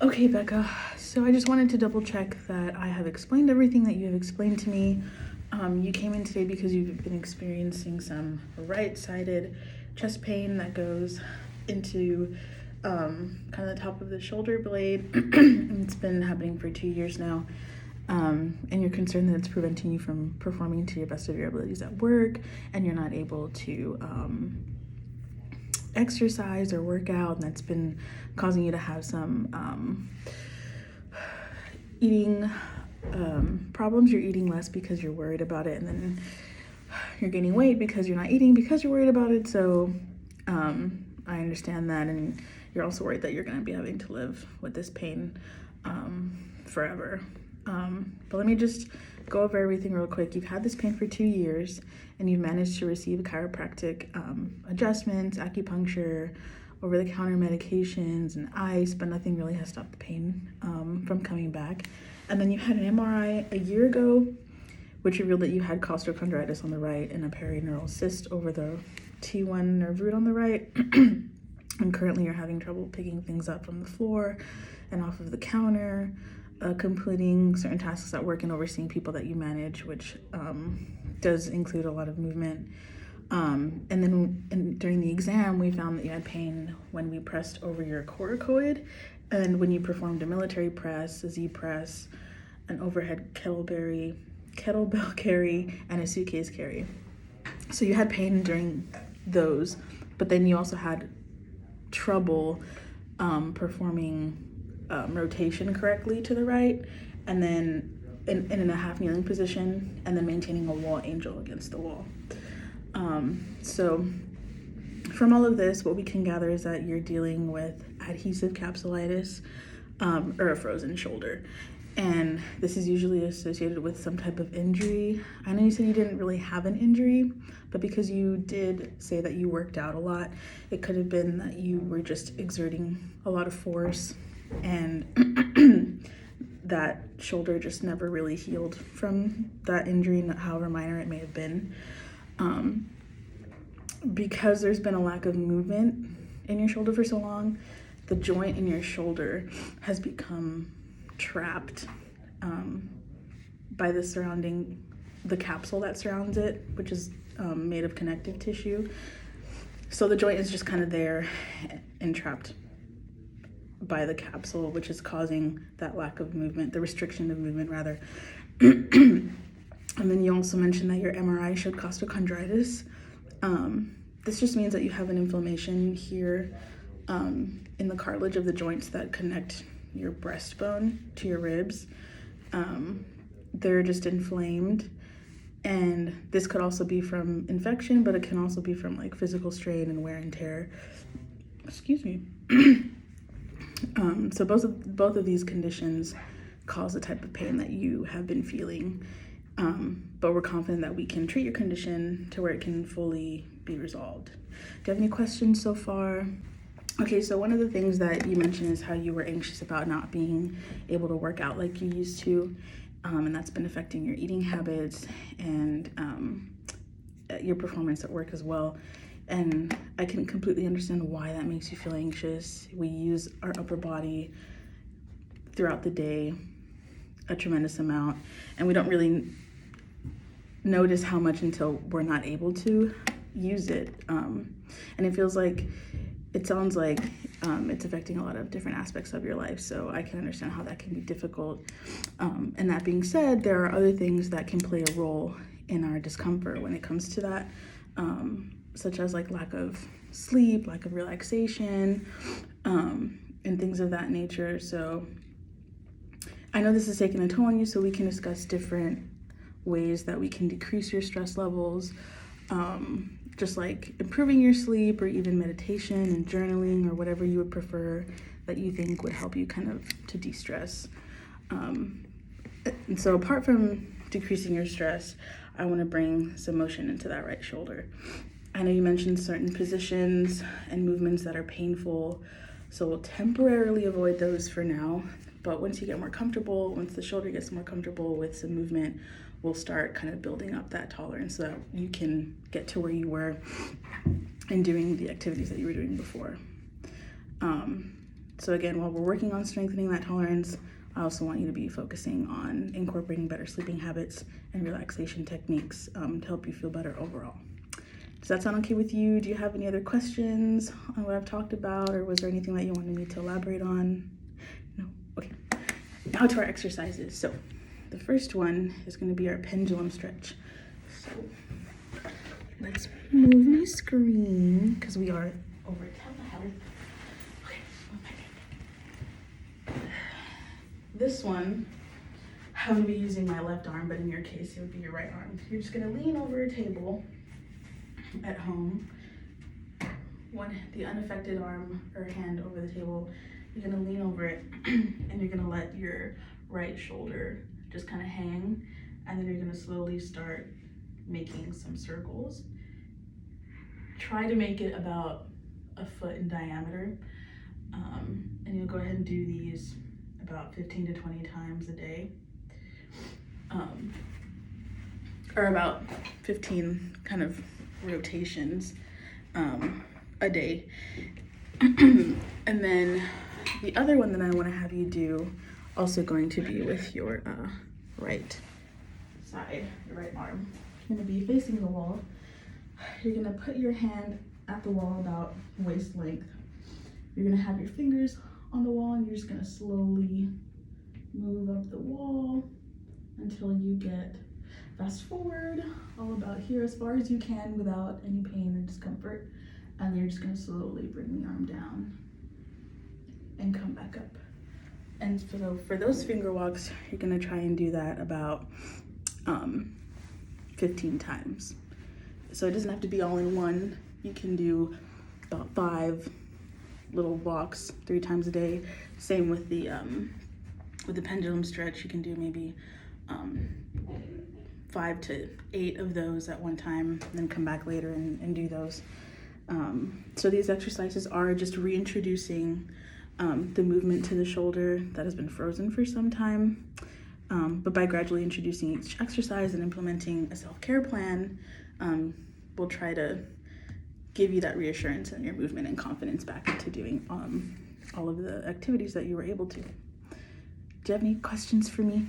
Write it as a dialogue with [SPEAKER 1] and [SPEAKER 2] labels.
[SPEAKER 1] Okay, Becca, so I just wanted to double check that I have explained everything that you have explained to me. You came in today because you've been experiencing some right-sided chest pain that goes into kind of the top of the shoulder blade. And it's been happening for 2 years now. And you're concerned that it's preventing you from performing to your best of your abilities at work, and you're not able to exercise or work out, and that's been causing you to have some eating problems. You're eating less because you're worried about it, and then you're gaining weight because you're not eating because you're worried about it. So I understand that, and you're also worried that you're going to be having to live with this pain forever. But let me just go over everything real quick. You've had this pain for 2 years, and you've managed to receive chiropractic adjustments, acupuncture, over-the-counter medications, and ice, but nothing really has stopped the pain from coming back. And then you had an MRI a year ago, which revealed that you had costochondritis on the right and a perineural cyst over the T1 nerve root on the right. And currently you're having trouble picking things up from the floor and off of the counter, completing certain tasks at work, and overseeing people that you manage, which does include a lot of movement. And then during the exam, we found that you had pain when we pressed over your coracoid, and when you performed a military press, a Z press, an overhead kettlebell carry, and a suitcase carry. So you had pain during those, but then you also had trouble performing rotation correctly to the right, and then in a half kneeling position, and then maintaining a wall angel against the wall. So from all of this, what we can gather is that you're dealing with adhesive capsulitis or a frozen shoulder. And this is usually associated with some type of injury. I know you said you didn't really have an injury, but because you did say that you worked out a lot, it could have been that you were just exerting a lot of force, and that shoulder just never really healed from that injury, however minor it may have been. Because there's been a lack of movement in your shoulder for so long, the joint in your shoulder has become trapped by the capsule that surrounds it, which is made of connective tissue. So the joint is just kind of there and trapped by the capsule, which is causing that lack of movement, the restriction of movement rather. And then you also mentioned that your MRI showed costochondritis. This just means that you have an inflammation here in the cartilage of the joints that connect your breastbone to your ribs. They're just inflamed, and this could also be from infection, but it can also be from like physical strain and wear and tear. Excuse me. So both of these conditions cause the type of pain that you have been feeling, but we're confident that we can treat your condition to where it can fully be resolved. Do you have any questions so far? Okay, so one of the things that you mentioned is how you were anxious about not being able to work out like you used to, and that's been affecting your eating habits and your performance at work as well. And I can completely understand why that makes you feel anxious. We use our upper body throughout the day a tremendous amount, and we don't really notice how much until we're not able to use it. And it sounds like it's affecting a lot of different aspects of your life, so I can understand how that can be difficult. And that being said, there are other things that can play a role in our discomfort when it comes to that, such as like lack of sleep, lack of relaxation, and things of that nature. So I know this is taking a toll on you, so we can discuss different ways that we can decrease your stress levels, just like improving your sleep, or even meditation and journaling, or whatever you would prefer that you think would help you kind of to de-stress. And so apart from decreasing your stress, I want to bring some motion into that right shoulder. I know you mentioned certain positions and movements that are painful, so we'll temporarily avoid those for now. But once you get more comfortable, once the shoulder gets more comfortable with some movement, we'll start kind of building up that tolerance so that you can get to where you were and doing the activities that you were doing before. So again, while we're working on strengthening that tolerance, I also want you to be focusing on incorporating better sleeping habits and relaxation techniques to help you feel better overall. Does that sound okay with you? Do you have any other questions on what I've talked about, or was there anything that you wanted me to elaborate on? No? Okay. Now to our exercises. So the first one is going to be our pendulum stretch. So let's move my screen because we are over telehealth. Okay. This one, I'm going to be using my left arm, but in your case, it would be your right arm. You're just going to lean over a table at home. The unaffected arm or hand over the table, you're going to lean over it and you're going to let your right shoulder just kind of hang, and then you're going to slowly start making some circles. Try to make it about a foot in diameter, and you'll go ahead and do these about 15 to 20 times a day, or about 15 kind of rotations a day. And then the other one that I want to have you do, also going to be with your right side, your right arm. You're going to be facing the wall. You're going to put your hand at the wall about waist length. You're going to have your fingers on the wall, and you're just going to slowly move up the wall until you get fast forward all about here as far as you can without any pain or discomfort. And then you're just going to slowly bring the arm down and come back up. And so for those finger walks, you're going to try and do that about 15 times. So it doesn't have to be all in one. You can do about 5 little walks 3 times a day. Same with the pendulum stretch. You can do maybe 5 to 8 of those at one time, and then come back later and do those. So these exercises are just reintroducing the movement to the shoulder that has been frozen for some time. But by gradually introducing each exercise and implementing a self-care plan, we'll try to give you that reassurance and your movement and confidence back into doing all of the activities that you were able to. Do you have any questions for me?